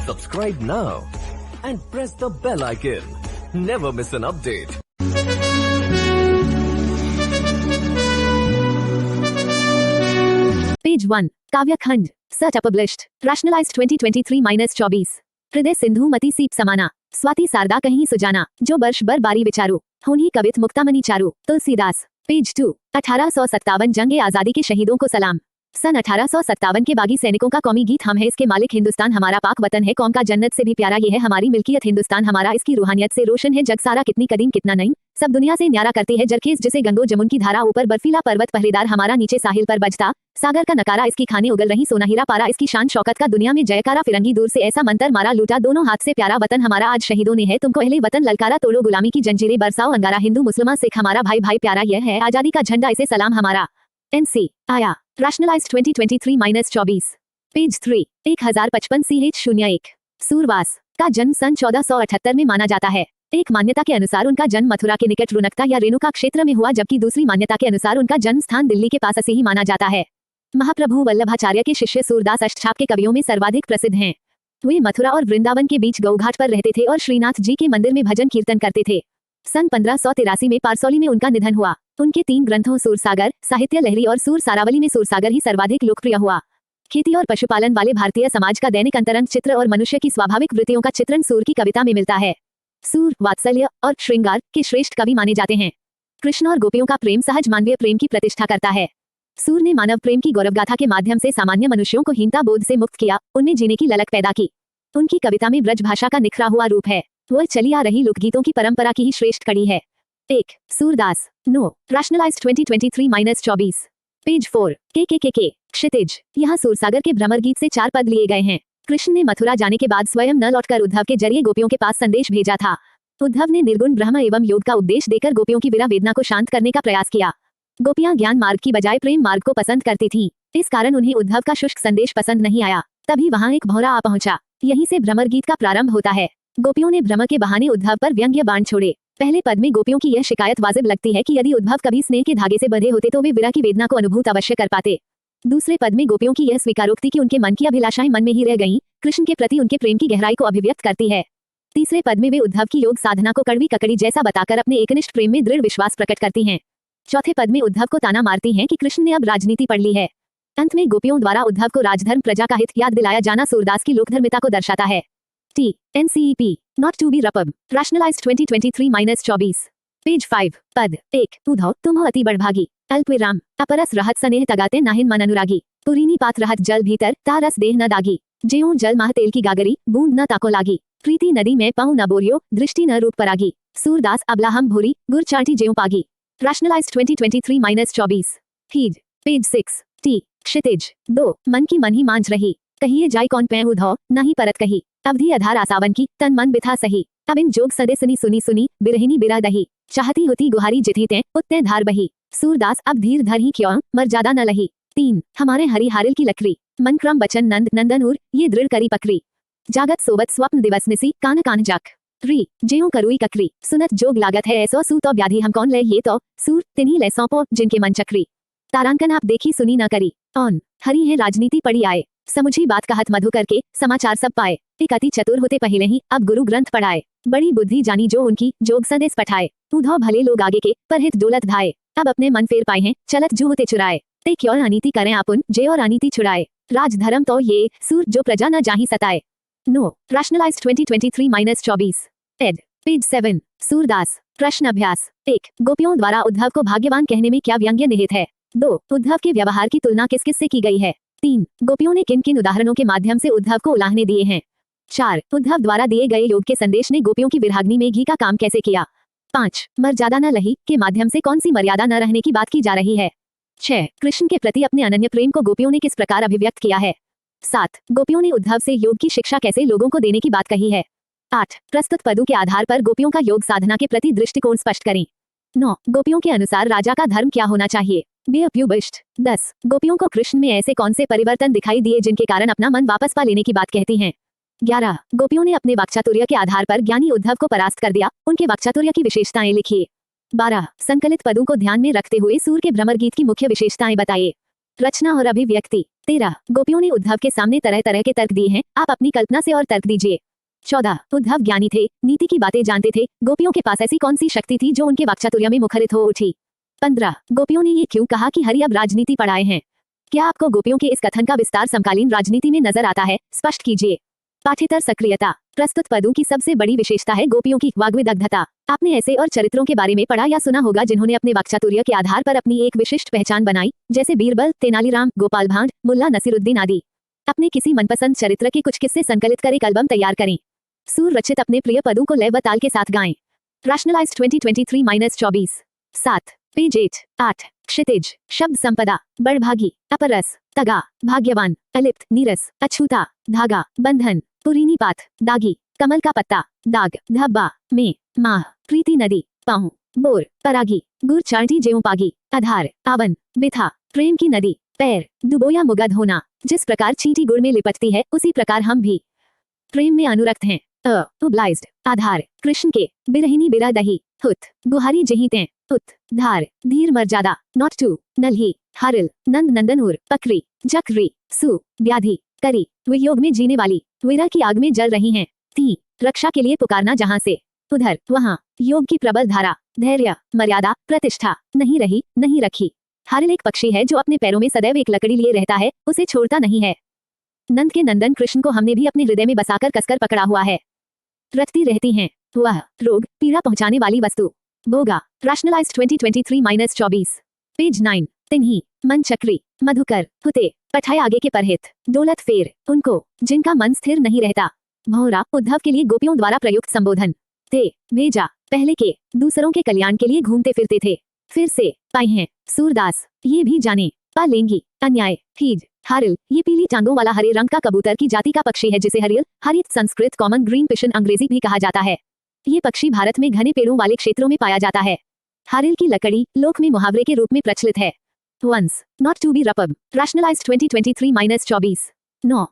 Subscribe now and press the bell icon. Never miss an update. Page 1. काव्य खंड shirt published rationalised 2023-24 हृदय सिंधु मति सीप समाना स्वाति शारदा कहीं सुजाना जो वर्ष बर बारी विचारू होनी कवित मुक्तामणि चारू तुलसीदास पेज 2. 1857 जंग आजादी के शहीदों को सलाम सन 1857 के बागी सैनिकों का कौमी गीत हम है इसके मालिक हिंदुस्तान हमारा पाक वतन है कौम का जन्नत से भी प्यारा ये है हमारी मिल्कियत हिंदुस्तान हमारा इसकी रूहानियत से रोशन है जग सारा कितनी कदीम कितना नहीं सब दुनिया से न्यारा करती है जरखेज जिसे गंगो जमुन की धारा ऊपर बर्फीला पर्वत पहरेदार हमारा नीचे साहिल पर बजता सागर का नकारा इसकी खाने उगल रही सोनाहीरा पारा इसकी शान शौकत का दुनिया में जयकारा फिरंगी दूर से ऐसा मंतर मारा लूटा दोनों हाथ से प्यारा वतन हमारा आज शहीदों ने है तुमको अहले वतन ललकारा तोड़ो गुलामी की जंजीरें बरसाओ अंगारा हिंदू मुसलमान सिख हमारा भाई भाई प्यारा यह है आजादी का झंडा इसे सलाम हमारा NC आया रैशनलाइज्ड 2023-24 पेज 3. 1055 CH01 सूरवास का जन्म सन 1478 में माना जाता है एक मान्यता के अनुसार उनका जन्म मथुरा के निकट रुनकता या रेणुका क्षेत्र में हुआ जबकि दूसरी मान्यता के अनुसार उनका जन्म स्थान दिल्ली के पास से ही माना जाता है महाप्रभु वल्लभाचार्य के शिष्य सूरदास अष्टछाप के कवियों में सर्वाधिक प्रसिद्ध हैं वे मथुरा और वृंदावन के बीच गौघाट पर रहते थे और श्रीनाथ जी के मंदिर में भजन कीर्तन करते थे सन 1583 में पारसौली में उनका निधन हुआ उनके 3 ग्रंथों सूरसागर साहित्य लहरी और सूर सारावली में सूरसागर ही सर्वाधिक लोकप्रिय हुआ खेती और पशुपालन वाले भारतीय समाज का दैनिक अंतरंग चित्र और मनुष्य की स्वाभाविक वृत्तियों का चित्रण सूर की कविता में मिलता है सूर वात्सल्य और श्रृंगार के श्रेष्ठ कवि माने जाते हैं कृष्ण और गोपियों का प्रेम सहज मानवीय प्रेम की प्रतिष्ठा करता है सूर ने मानव प्रेम की गौरवगाथा के माध्यम से सामान्य मनुष्यों को हीनता बोध से मुक्त किया उनमें जीने की ललक पैदा की उनकी कविता में ब्रज भाषा का निखरा हुआ रूप है वह चली आ रही लोकगीतों की परंपरा की ही श्रेष्ठ कड़ी है 1. Surdas no rationalised 2023-24 page 4. के क्षितिज यहाँ सूरसागर के भ्रमर गीत से 4 पद लिए गए हैं कृष्ण ने मथुरा जाने के बाद स्वयं न लौटकर उद्धव के जरिए गोपियों के पास संदेश भेजा था उद्धव ने निर्गुण ब्रह्म एवं योग का उपदेश देकर गोपियों की विरह वेदना को शांत करने का प्रयास किया गोपियां ज्ञान मार्ग की बजाय प्रेम मार्ग को पसंद करती थीं इस कारण उन्हें उद्धव का शुष्क संदेश पसंद नहीं आया तभी वहां एक भौरा आ पहुंचा यहीं से भ्रमर गीत का प्रारंभ होता है गोपियों ने भ्रम के बहाने उद्धव पर व्यंग्य बाण छोड़े पहले पद में गोपियों की यह शिकायत वाजिब लगती है कि यदि उद्धव कभी स्नेह के धागे से बंधे होते तो वे विरह की वेदना को अनुभूत अवश्य कर पाते दूसरे पद में गोपियों की यह स्वीकारोक्ति कि उनके मन की अभिलाषाएं मन में ही रह गईं, कृष्ण के प्रति उनके प्रेम की गहराई को अभिव्यक्त करती है तीसरे पद में वे उद्धव की योग साधना को कड़वी ककड़ी जैसा बताकर अपने एकनिष्ठ प्रेम में दृढ़ विश्वास प्रकट करती हैं चौथे पद में उद्धव को ताना मारती हैं कि कृष्ण ने अब राजनीति पढ़ ली है अंत में गोपियों द्वारा उद्धव को राजधर्म प्रजा का हित याद दिलाया जाना सूरदास की लोकधर्मिता को दर्शाता है NCEP Not to be Rapab Rationalized 2023-24 page 5. पद 1. उद्धव तुम हो अति बड़भागी अल्पविराम अपरस रहत स्नेह तगाते नाहिन मन अनुरागी पुरीनी पात रहत जल भीतर तारस देह न दागी ज्यों जल माह तेल की गागरी बूंद न ताको लागी प्रीति नदी में पाऊं न बोरियो दृष्टि न रूप परागी सूरदास अबला हम भूरी गुर चाटी ज्यों Pagi Rationalized 2023-24 his page 6. T. क्षितिज 2. मन की मन ही मांझ रही कहिए जाय कौन पै उद्धव नहीं परत कही अवधि आधार आसावन की तन मन बिथा सही अब इन जोग सदे सुनी सुनी सुनी बिरहिनी बिरा दही चाहती होती गुहारी जिथी ते उत्ते धार बही सूरदास अब धीर धर ही क्यों मर ज्यादा न लही 3. हमारे हरि हारिल की लकड़ी मन क्रम बचन नंद नंदनूर ये दृढ़ करी पकड़ी जागत सोबत स्वप्न दिवस निसी कान कान जाक 3. ज्यों करुई ककरी सुनत जोग लागत है ऐसो सू तो व्याधि हम कौन ले ये तो सूर तिन्ही ले सौंपो जिनके मन चक्री तारांकन आप देखी सुनी न करी ऑन हरि है राजनीति पड़ी आए समुझी बात कहत मधु करके समाचार सब पाए एक अति चतुर होते पहले ही अब गुरु ग्रंथ पढ़ाए बड़ी बुद्धि जानी जो उनकी जोग सदेश पठाए उद्धव भले लोग आगे के पर हित दौलत धाए अब अपने मन फेर पाए हैं चलत जू होते चुराए ते क्यों अनीति करें आपुन जय और अनीति छुड़ाए राजधर्म तो ये सूर जो प्रजा न जाही सताए नो रैशनलाइज्ड 2023-24 एड पेज 7. सूरदास प्रश्न अभ्यास 1. गोपियों द्वारा उद्धव को भाग्यवान कहने में क्या व्यंग्य निहित है 2. उद्धव के व्यवहार की तुलना किस किस से की गई है 3. गोपियों ने किन किन उदाहरणों के माध्यम से उद्धव को उलाहने दिए हैं 4. उद्धव द्वारा दिए गए योग के संदेश ने गोपियों की विराग्नि में घी का काम कैसे किया 5. मर्यादा न लही के माध्यम से कौन सी मर्यादा न रहने की बात की जा रही है 6. कृष्ण के प्रति अपने अनन्य प्रेम को गोपियों ने किस प्रकार अभिव्यक्त किया है 7. गोपियों ने उद्धव से योग की शिक्षा कैसे लोगों को देने की बात कही है 8. प्रस्तुत पदों के आधार पर गोपियों का योग साधना के प्रति दृष्टिकोण स्पष्ट करें 9. गोपियों के अनुसार राजा का धर्म क्या होना चाहिए बी अप्यूबिष्ट 10. गोपियों को कृष्ण में ऐसे कौन से परिवर्तन दिखाई दिए जिनके कारण अपना मन वापस पा लेने की बात कहती हैं 11. गोपियों ने अपने वाक्चातुर्य के आधार पर ज्ञानी उद्धव को परास्त कर दिया उनके वाक्चातुर्य की विशेषताएं लिखिए 12. संकलित पदों को ध्यान में रखते हुए सूर के भ्रमर गीत की मुख्य विशेषताएं बताइए रचना और अभिव्यक्ति। 13 गोपियों ने उद्धव के सामने तरह तरह के तर्क दिए हैं, आप अपनी कल्पना से और तर्क दीजिए। 14 उद्धव ज्ञानी थे, नीति की बातें जानते थे, गोपियों के पास ऐसी कौन सी शक्ति थी जो उनके वाक्चातुर्य में मुखरित हो उठी। 15 गोपियों ने ये क्यों कहा कि हरि अब राजनीति पढ़ाए हैं? क्या आपको गोपियों के इस कथन का विस्तार समकालीन राजनीति में नजर आता है? स्पष्ट कीजिए। पाठ्येतर सक्रियता। प्रस्तुत पदों की सबसे बड़ी विशेषता है गोपियों की वाग्विदग्धता। आपने ऐसे और चरित्रों के बारे में पढ़ा या सुना होगा जिन्होंने अपने वाक्चातुर्य के आधार पर अपनी एक विशिष्ट पहचान बनाई, जैसे बीरबल, तेनालीराम, गोपाल भांड, मुल्ला नसीरुद्दीन आदि। अपने किसी मनपसंद चरित्र के कुछ किस्से संकलित कर एक एल्बम तैयार करें। सूर रचित अपने प्रिय पदों को लय व ताल के साथ गाएं। रैशनलाइज्ड 2023-24। 7 पेज 8 क्षितिज, शब्द संपदा, बड़भागी, अपरस, तगा, भाग्यवान, अलिप्त, नीरस, अछूता, धागा, बंधन, पुरीनी पात, दागी, कमल का पत्ता, दाग, धब्बा, में, माह, प्रीति नदी, पाहु, बोर, परागी, गुर चांटी जेऊ पागी, आधार, आवन, बिथा, प्रेम की नदी, पैर, दुबोया मुगध होना। जिस प्रकार चींटी गुड़ में लिपटती है, उसी प्रकार हम भी प्रेम में अनुरक्त हैं। उब्लाइज्ड, आधार, कृष्ण के, बिरहिनी बिरा दही, हुत, गुहारी जहीतें, उत, धार, धीर मर्यादा, नॉट टू, नल्ही, हारिल, नंद नंदनूर, पकरी, जकरी, सु, व्याधि, करी, वियोग में जीने वाली, विरह की आग में जल रही हैं। ती, रक्षा के लिए पुकारना जहां से, उधर, वहां, योग की प्रबल धारा, धैर्य, मर्यादा, प्रतिष्ठा, नहीं रही, नहीं रखी। हारिल एक पक्षी है जो अपने पैरों में सदैव एक लकड़ी लिए रहता है, उसे छोड़ता नहीं है। नंद के नंदन कृष्ण को हमने भी अपने हृदय में बसाकर कसकर पकड़ा हुआ है। रखती रहती हैं, वह रोग, पीड़ा पहुंचाने वाली वस्तु। बोगा, रैशनलाइज्ड 2023-24। पेज 9 तिन्ही, मन चक्री, मधुकर, हुते, पठाए आगे के परहित, दौलत फेर, उनको, जिनका मन स्थिर नहीं रहता। भौरा, उद्धव के लिए गोपियों द्वारा प्रयुक्त संबोधन। ते, भेजा, पहले के, दूसरों के कल्याण के लिए घूमते फिरते थे, फिर से, पाए हैं। सूरदास, ये भी जाने, पा लेंगी, अन्याय, हीज, हारिल, ये पीली टांगों वाला हरे रंग का कबूतर की जाति का पक्षी है जिसे हरियल, हरित संस्कृत कॉमन ग्रीन पिशन अंग्रेजी भी कहा जाता है। ये पक्षी भारत में घने पेड़ों वाले क्षेत्रों में पाया जाता है। हारिल की लकड़ी लोक में मुहावरे के रूप में प्रचलित है। वंस, नॉट टू बी रपब, रैशनलाइज्ड 2023-24। 9